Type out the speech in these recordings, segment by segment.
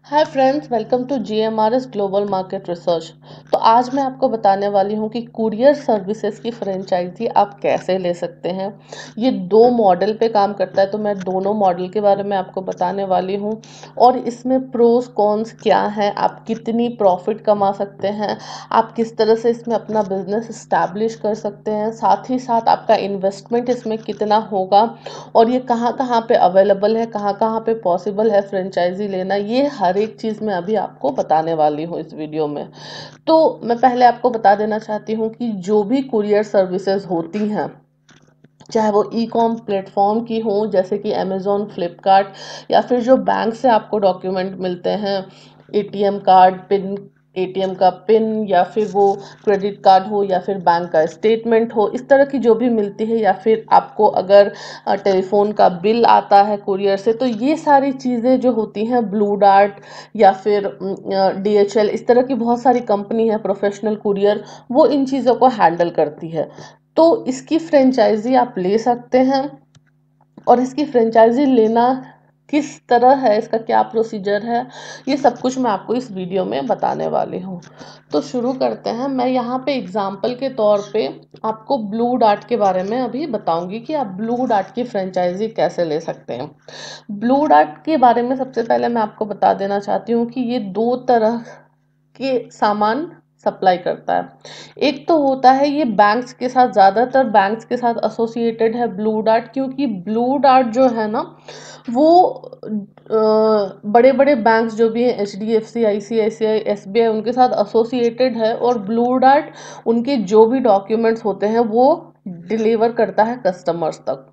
Hi friends, welcome to GMRS global market research. तो आज मैं आपको बताने वाली हूँ कि कुरियर सर्विसेज की फ्रेंचाइजी आप कैसे ले सकते हैं। ये दो मॉडल पे काम करता है, तो मैं दोनों मॉडल के बारे में आपको बताने वाली हूँ और इसमें प्रोस कॉन्स क्या हैं, आप कितनी प्रॉफिट कमा सकते हैं, आप किस तरह से इसमें अपना बिजनेस इस्टेब्लिश कर सकते हैं, साथ ही साथ आपका इन्वेस्टमेंट इसमें कितना होगा और ये कहाँ कहाँ पे अवेलेबल है, कहाँ कहाँ पे पॉसिबल है फ्रेंचाइजी लेना। ये हर एक चीज़ मैं अभी आपको बताने वाली हूँ इस वीडियो में। तो मैं पहले आपको बता देना चाहती हूँ कि जो भी कुरियर सर्विसेज होती हैं, चाहे वो ई कॉम प्लेटफॉर्म की हो जैसे कि अमेजोन, फ्लिपकार्ट, या फिर जो बैंक से आपको डॉक्यूमेंट मिलते हैं, एटीएम कार्ड पिन, एटीएम का पिन, या फिर वो क्रेडिट कार्ड हो, या फिर बैंक का स्टेटमेंट हो, इस तरह की जो भी मिलती है, या फिर आपको अगर टेलीफोन का बिल आता है कुरियर से, तो ये सारी चीज़ें जो होती हैं, ब्लू डार्ट या फिर डीएचएल, इस तरह की बहुत सारी कंपनी है प्रोफेशनल कुरियर, वो इन चीज़ों को हैंडल करती है। तो इसकी फ्रेंचाइजी आप ले सकते हैं। और इसकी फ्रेंचाइजी लेना किस तरह है, इसका क्या प्रोसीजर है, ये सब कुछ मैं आपको इस वीडियो में बताने वाली हूँ। तो शुरू करते हैं। मैं यहाँ पे एग्जांपल के तौर पे आपको ब्लू डार्ट के बारे में अभी बताऊंगी कि आप ब्लू डार्ट की फ्रेंचाइजी कैसे ले सकते हैं। ब्लू डार्ट के बारे में सबसे पहले मैं आपको बता देना चाहती हूँ कि ये दो तरह के सामान सप्लाई करता है। एक तो होता है ये बैंक्स के साथ, ज़्यादातर बैंक्स के साथ एसोसिएटेड है ब्लू डार्ट, क्योंकि ब्लू डार्ट जो है ना, वो बड़े बड़े बैंक्स जो भी हैं, H D F C, I C I C I, S B I, उनके साथ एसोसिएटेड है। और ब्लू डार्ट उनके जो भी डॉक्यूमेंट्स होते हैं वो डिलीवर करता है कस्टमर्स तक।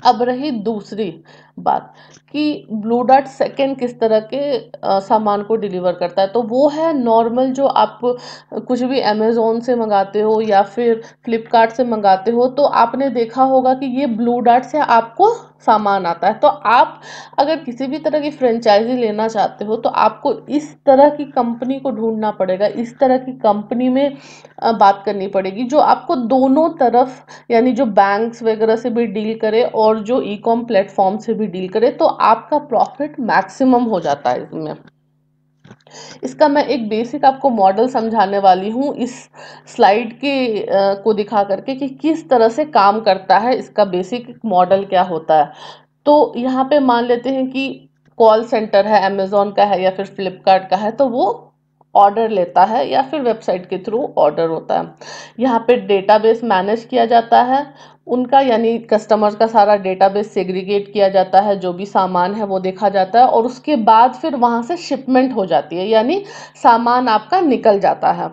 अब रही दूसरी बात कि ब्लू डार्ट सेकंड किस तरह के सामान को डिलीवर करता है, तो वो है नॉर्मल जो आप कुछ भी अमेजोन से मंगाते हो या फिर फ्लिपकार्ट से मंगाते हो, तो आपने देखा होगा कि ये ब्लू डार्ट से आपको सामान आता है। तो आप अगर किसी भी तरह की फ्रेंचाइजी लेना चाहते हो तो आपको इस तरह की कंपनी को ढूंढना पड़ेगा, इस तरह की कंपनी में बात करनी पड़ेगी जो आपको दोनों तरफ, यानी जो बैंक्स वगैरह से भी डील करे और जो ई कॉम प्लेटफॉर्म से भी डील करे, तो आपका प्रॉफिट मैक्सिमम हो जाता है इसमें। इसका मैं एक बेसिक आपको मॉडल समझाने वाली हूँ इस स्लाइड के को दिखा करके कि किस तरह से काम करता है, इसका बेसिक मॉडल क्या होता है। तो यहाँ पे मान लेते हैं कि कॉल सेंटर है, अमेजोन का है या फिर फ्लिपकार्ट का है, तो वो ऑर्डर लेता है या फिर वेबसाइट के थ्रू ऑर्डर होता है। यहाँ पे डेटाबेस मैनेज किया जाता है उनका, यानी कस्टमर का सारा डेटाबेस सेग्रीगेट किया जाता है, जो भी सामान है वो देखा जाता है और उसके बाद फिर वहाँ से शिपमेंट हो जाती है, यानी सामान आपका निकल जाता है।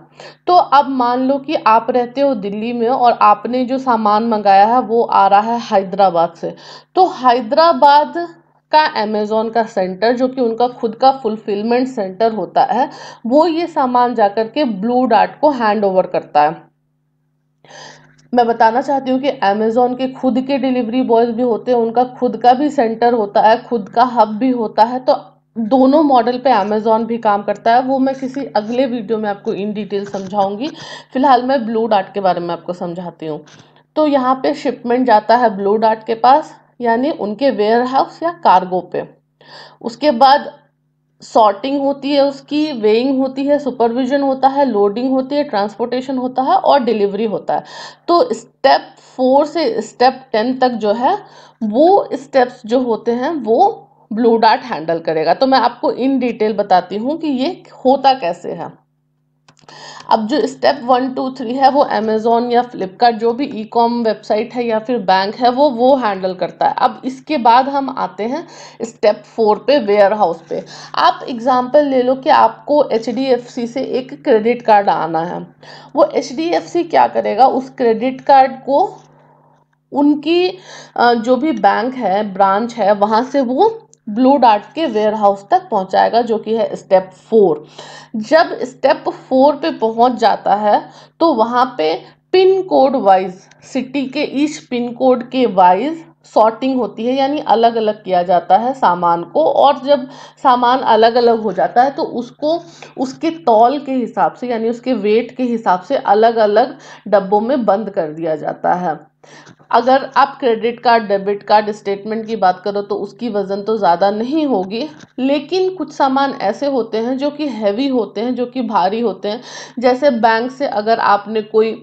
तो अब मान लो कि आप रहते हो दिल्ली में और आपने जो सामान मंगाया है वो आ रहा है हैदराबाद से। तो हैदराबाद का अमेजोन का सेंटर, जो कि उनका खुद का फुलफिलमेंट सेंटर होता है, वो ये सामान जाकर के ब्लू डार्ट को हैंड ओवर करता है। मैं बताना चाहती हूँ कि अमेजोन के खुद के डिलीवरी बॉयज भी होते हैं, उनका खुद का भी सेंटर होता है, खुद का हब भी होता है। तो दोनों मॉडल पे अमेजोन भी काम करता है, वो मैं किसी अगले वीडियो में आपको इन डिटेल समझाऊंगी। फिलहाल मैं ब्लू डार्ट के बारे में आपको समझाती हूँ। तो यहाँ पे शिपमेंट जाता है ब्लू डार्ट के पास, यानी उनके वेयर हाउस या कार्गो पे। उसके बाद सॉर्टिंग होती है, उसकी वेइंग होती है, सुपरविजन होता है, लोडिंग होती है, ट्रांसपोर्टेशन होता है और डिलीवरी होता है। तो स्टेप 4 से स्टेप 10 तक जो है, वो स्टेप्स जो होते हैं वो ब्लू डार्ट हैंडल करेगा। तो मैं आपको इन डिटेल बताती हूँ कि ये होता कैसे है। अब जो स्टेप 1 2 3 है वो अमेजोन या फ्लिपकार्ट, जो भी ई कॉम वेबसाइट है या फिर बैंक है, वो हैंडल करता है। अब इसके बाद हम आते हैं स्टेप 4 पे, वेयर हाउस पे। आप एग्जांपल ले लो कि आपको HDFC से एक क्रेडिट कार्ड आना है। वो HDFC क्या करेगा, उस क्रेडिट कार्ड को उनकी जो भी बैंक है, ब्रांच है, वहां से वो ब्लू डार्ट के वेयर हाउस तक पहुंचाएगा, जो कि है स्टेप 4। जब स्टेप 4 पे पहुंच जाता है तो वहां पे पिन कोड वाइज, सिटी के ईच पिन कोड के वाइज सॉर्टिंग होती है, यानी अलग अलग किया जाता है सामान को। और जब सामान अलग अलग हो जाता है तो उसको उसके तौल के हिसाब से, यानी उसके वेट के हिसाब से अलग अलग डब्बों में बंद कर दिया जाता है। अगर आप credit card, debit card statement की बात करो तो उसकी वजन तो ज़्यादा नहीं होगी, लेकिन कुछ सामान ऐसे होते हैं जो कि हैवी होते हैं, जो कि भारी होते हैं। जैसे बैंक से अगर आपने कोई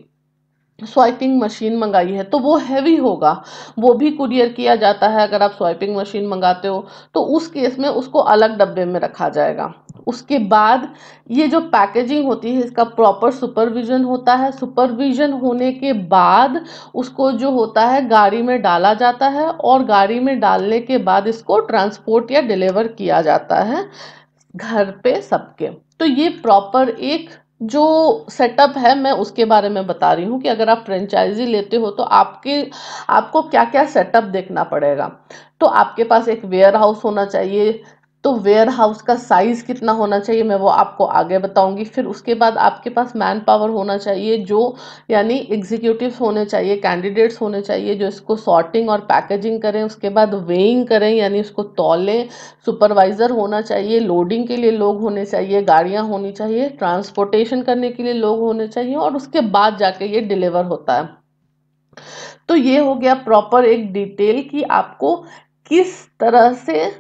स्वाइपिंग मशीन मंगाई है तो वो हैवी होगा, वो भी कुरियर किया जाता है। अगर आप स्वाइपिंग मशीन मंगाते हो तो उस केस में उसको अलग डब्बे में रखा जाएगा। उसके बाद ये जो पैकेजिंग होती है इसका प्रॉपर सुपरविजन होता है। सुपरविजन होने के बाद उसको जो होता है गाड़ी में डाला जाता है, और गाड़ी में डालने के बाद इसको ट्रांसपोर्ट या डिलीवर किया जाता है घर पे सबके। तो ये प्रॉपर एक जो सेटअप है मैं उसके बारे में बता रही हूँ कि अगर आप फ्रेंचाइजी लेते हो तो आपको क्या क्या सेटअप देखना पड़ेगा। तो आपके पास एक वेयर हाउस होना चाहिए। तो वेयर हाउस का साइज कितना होना चाहिए मैं वो आपको आगे बताऊंगी। फिर उसके बाद आपके पास मैन पावर होना चाहिए, जो यानी एग्जीक्यूटिव्स होने चाहिए, कैंडिडेट्स होने चाहिए जो इसको सॉर्टिंग और पैकेजिंग करें, उसके बाद वेइंग करें यानी उसको तौलें। सुपरवाइज़र होना चाहिए, लोडिंग के लिए लोग होने चाहिए, गाड़ियाँ होनी चाहिए, ट्रांसपोर्टेशन करने के लिए लोग होने चाहिए, और उसके बाद जाके ये डिलीवर होता है। तो ये हो गया प्रॉपर एक डिटेल कि आपको किस तरह से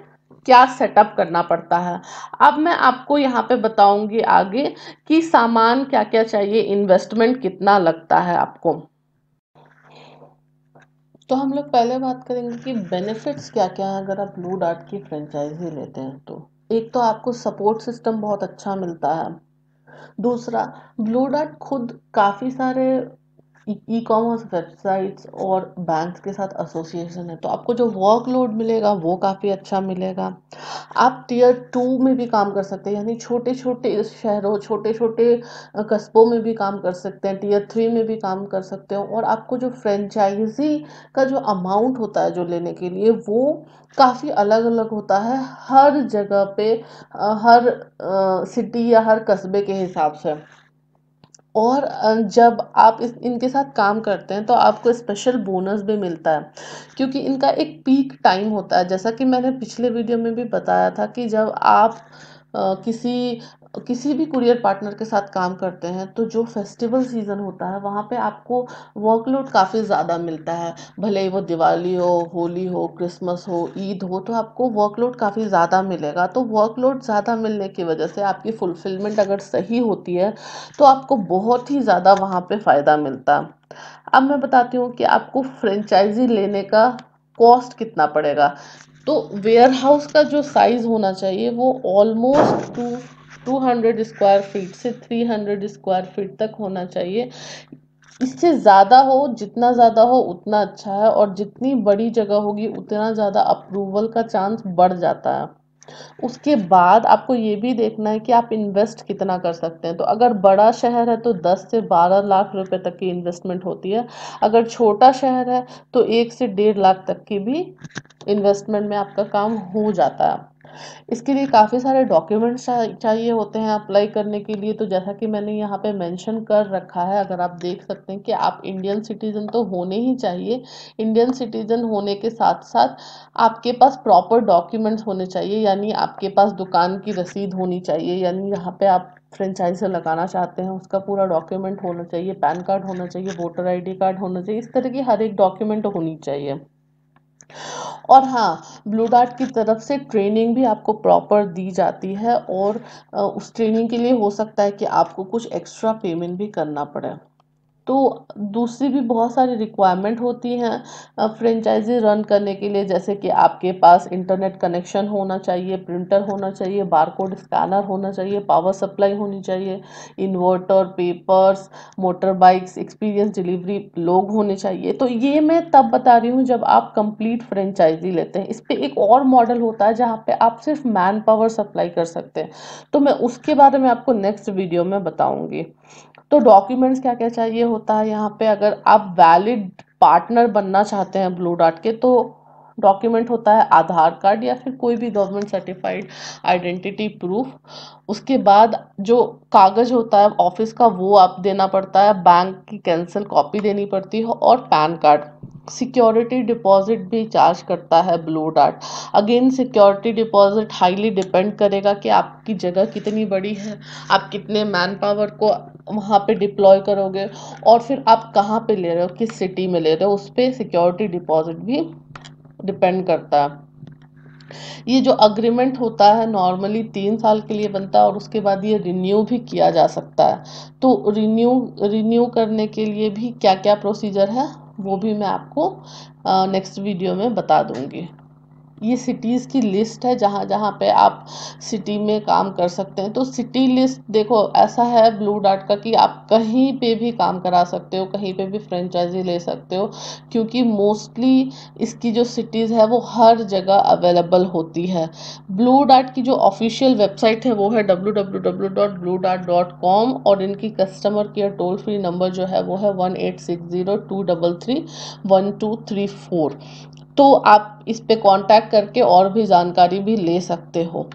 क्या सेटअप करना पड़ता है। अब मैं आपको यहाँ पे बताऊंगी आगे कि सामान क्या क्या चाहिए, इन्वेस्टमेंट कितना लगता है आपको। तो हम लोग पहले बात करेंगे कि बेनिफिट्स क्या क्या है अगर आप ब्लू डार्ट की फ्रेंचाइजी लेते हैं। तो एक तो आपको सपोर्ट सिस्टम बहुत अच्छा मिलता है। दूसरा, ब्लू डार्ट खुद काफ़ी सारे ई कॉमर्स वेबसाइट्स और बैंक्स के साथ एसोसिएशन है, तो आपको जो वर्कलोड मिलेगा वो काफ़ी अच्छा मिलेगा। आप टीयर 2 में भी काम कर सकते हैं, यानी छोटे छोटे शहरों, छोटे छोटे कस्बों में भी काम कर सकते हैं, टीयर 3 में भी काम कर सकते हो। और आपको जो फ्रेंचाइजी का जो अमाउंट होता है जो लेने के लिए, वो काफ़ी अलग अलग होता है हर जगह पे, हर सिटी या हर कस्बे के हिसाब से। और जब आप इनके साथ काम करते हैं तो आपको स्पेशल बोनस भी मिलता है, क्योंकि इनका एक पीक टाइम होता है। जैसा कि मैंने पिछले वीडियो में भी बताया था कि जब आप किसी किसी भी कुरियर पार्टनर के साथ काम करते हैं तो जो फेस्टिवल सीज़न होता है वहाँ पे आपको वर्कलोड काफ़ी ज़्यादा मिलता है। भले ही वो दिवाली हो, होली हो, क्रिसमस हो, ईद हो, तो आपको वर्कलोड काफ़ी ज़्यादा मिलेगा। तो वर्कलोड ज़्यादा मिलने की वजह से आपकी फुलफिलमेंट अगर सही होती है तो आपको बहुत ही ज़्यादा वहाँ पे फ़ायदा मिलता है। अब मैं बताती हूँ कि आपको फ्रेंचाइजी लेने का कॉस्ट कितना पड़ेगा। तो वेयर हाउस का जो साइज़ होना चाहिए वो ऑलमोस्ट 200 स्क्वायर फीट से 300 स्क्वायर फीट तक होना चाहिए। इससे ज़्यादा हो, जितना ज़्यादा हो उतना अच्छा है, और जितनी बड़ी जगह होगी उतना ज़्यादा अप्रूवल का चांस बढ़ जाता है। उसके बाद आपको ये भी देखना है कि आप इन्वेस्ट कितना कर सकते हैं। तो अगर बड़ा शहर है तो 10 से 12 लाख रुपए तक की इन्वेस्टमेंट होती है। अगर छोटा शहर है तो 1 से 1.5 लाख तक की भी इन्वेस्टमेंट में आपका काम हो जाता है। इसके लिए काफ़ी सारे डॉक्यूमेंट्स चाहिए होते हैं अप्लाई करने के लिए। तो जैसा कि मैंने यहाँ पे मेंशन कर रखा है, अगर आप देख सकते हैं कि आप इंडियन सिटीज़न तो होने ही चाहिए। इंडियन सिटीज़न होने के साथ साथ आपके पास प्रॉपर डॉक्यूमेंट्स होने चाहिए, यानी आपके पास दुकान की रसीद होनी चाहिए, यानी यहाँ पे आप फ्रेंचाइजी लगाना चाहते हैं उसका पूरा डॉक्यूमेंट होना चाहिए, पैन कार्ड होना चाहिए, वोटर आईडी कार्ड होना चाहिए, इस तरह की हर एक डॉक्यूमेंट होनी चाहिए। और हाँ, ब्लू डार्ट की तरफ से ट्रेनिंग भी आपको प्रॉपर दी जाती है, और उस ट्रेनिंग के लिए हो सकता है कि आपको कुछ एक्स्ट्रा पेमेंट भी करना पड़े। तो दूसरी भी बहुत सारी रिक्वायरमेंट होती हैं फ्रेंचाइजी रन करने के लिए, जैसे कि आपके पास इंटरनेट कनेक्शन होना चाहिए, प्रिंटर होना चाहिए, बारकोड स्कैनर होना चाहिए, पावर सप्लाई होनी चाहिए, inverter, papers, motor bikes, experience delivery लोग होने चाहिए। तो ये मैं तब बता रही हूँ जब आप कंप्लीट फ्रेंचाइजी लेते हैं। इस पे एक और मॉडल होता है जहाँ पे आप सिर्फ मैन पावर सप्लाई कर सकते हैं, तो मैं उसके बारे में आपको नेक्स्ट वीडियो में बताऊंगी। तो डॉक्यूमेंट्स क्या क्या चाहिए होता है यहाँ पे, अगर आप वैलिड पार्टनर बनना चाहते हैं ब्लू डार्ट के, तो डॉक्यूमेंट होता है आधार कार्ड या फिर कोई भी गवर्नमेंट सर्टिफाइड आइडेंटिटी प्रूफ। उसके बाद जो कागज होता है ऑफिस का वो आप देना पड़ता है, बैंक की कैंसिल कॉपी देनी पड़ती है और पैन कार्ड। सिक्योरिटी डिपॉजिट भी चार्ज करता है blue dart. Again security deposit highly depend करेगा कि आपकी जगह कितनी बड़ी है, आप कितने मैन पावर को वहाँ पे डिप्लॉय करोगे और फिर आप कहाँ पे ले रहे हो, किस सिटी में ले रहे हो, उस पर सिक्योरिटी डिपॉजिट भी डिपेंड करता है। ये जो अग्रीमेंट होता है नॉर्मली 3 साल के लिए बनता है और उसके बाद ये रिन्यू भी किया जा सकता है। तो रिन्यू करने के लिए भी क्या क्या प्रोसीजर है वो भी मैं आपको नेक्स्ट वीडियो में बता दूंगी। ये सिटीज़ की लिस्ट है जहाँ जहाँ पे आप सिटी में काम कर सकते हैं। तो सिटी लिस्ट देखो ऐसा है ब्लू डार्ट का कि आप कहीं पे भी काम करा सकते हो, कहीं पे भी फ्रेंचाइजी ले सकते हो, क्योंकि मोस्टली इसकी जो सिटीज़ है वो हर जगह अवेलेबल होती है। ब्लू डार्ट की जो ऑफिशियल वेबसाइट है वो है www.bluedart.com और इनकी customer care toll free number जो है वो है 1860-233-1234। तो आप इस पे कांटेक्ट करके और भी जानकारी भी ले सकते हो।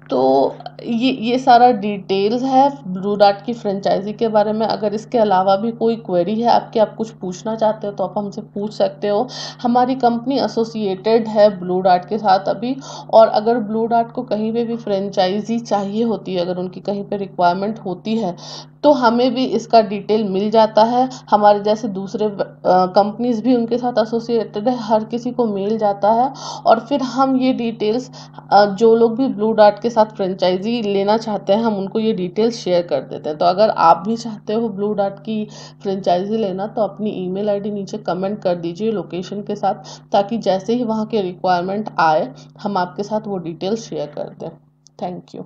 तो ये सारा डिटेल्स है ब्लू डार्ट की फ्रेंचाइजी के बारे में। अगर इसके अलावा भी कोई क्वेरी है आपकी, आप कुछ पूछना चाहते हो तो आप हमसे पूछ सकते हो। हमारी कंपनी एसोसिएटेड है ब्लू डार्ट के साथ अभी, और अगर ब्लू डार्ट को कहीं पे भी फ्रेंचाइजी चाहिए होती है, अगर उनकी कहीं पे रिक्वायरमेंट होती है तो हमें भी इसका डिटेल मिल जाता है। हमारे जैसे दूसरे कंपनीज भी उनके साथ एसोसिएटेड है, हर किसी को मिल जाता है और फिर हम ये डिटेल्स जो लोग भी ब्लू डार्ट के साथ फ्रेंचाइजी लेना चाहते हैं हम उनको ये डिटेल्स शेयर कर देते हैं। तो अगर आप भी चाहते हो ब्लू डार्ट की फ्रेंचाइजी लेना तो अपनी ईमेल आईडी नीचे कमेंट कर दीजिए लोकेशन के साथ, ताकि जैसे ही वहाँ के रिक्वायरमेंट आए हम आपके साथ वो डिटेल्स शेयर कर दें। Thank you.